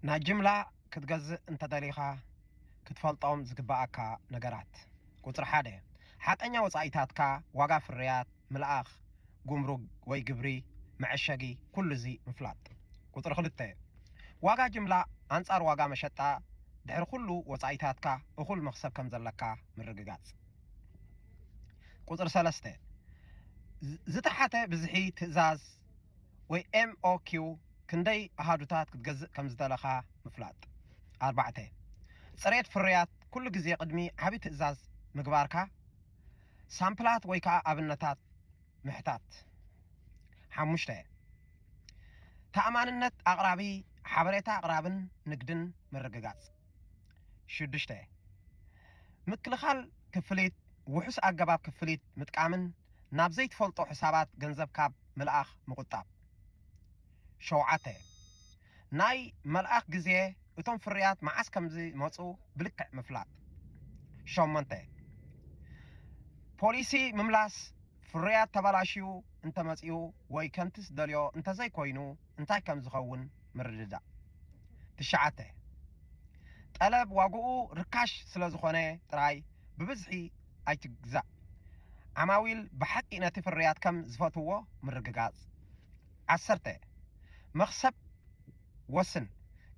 ናጅምላ ክትገዝእ እንተደሊኻ ክትፈልጦም ዝግባአካ ነገራት ቁጥር 1 ሓቀኛ ወጻኢታትካ ዋጋ ፍርያት ምልኣኽ ጉምሩክ ወይ ግብሪ መዕሸጊ ኩሉ ዚ ምፍላጥ ቁጥር 2 ዋጋ ጅምላ አንጻር ዋጋ መሸጣ ድሕሪ ኩሉ ወጻኢታትካ እኹል መክሰብ ከም ዘለካ ምርግጋጽ ቁጥር 3 ዝተሓተ ብዝሒ ትእዛዝ ወይ MOQ ክንደይ አሃዱታት ክትገዝእ ከም ዝደለኻ ምፍላጥ 4 ጽሬት ፍርያት ኩሉ ግዜ ቅድሚ ዓቢ ትእዛዝ ምግባርካ ሳምፕላት ወይ ከዓ ኣብነታት ምሕታት 5 ተኣማንነት ኣቕራቢ ሓበሬታ ኣቕራብን ንግድን ምርግጋጽ 6 ምክልኻል ክፍሊት ውሑስ ኣገባብ ክፍሊት ምጥቃምን ናብ ዘይትፈልጦ ሕሳባት ገንዘብ ካብ ምልኣኽ ምቁጣብ 7 ናይ መልኣኽ ግዜ እቶም ፍርያት መዓስ ከምዚ መፁ ብልክዕ ምፍላጥ 8 ፖሊሲ ምምላስ ፍርያት ተበላሽዩ እንተመፅኡ ወይ ከምቲ ዝደልዮ እንተዘይ ኮይኑ እንታይ ከም ዝኸውን ምርድዳእ 9 ጠለብ ዋግኡ ርካሽ ስለ ዝኾነ ጥራይ ብብዝሒ ኣይትግዛእ ዓማዊል ብሓቂ ነቲ ፍርያት ከም ዝፈትዎ ምርግጋጽ 10 መክሰብ ወስን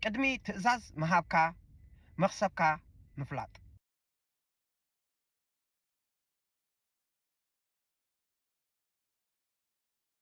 ቅድሚ ትእዛዝ መሃብካ መክሰብካ ምፍላጥ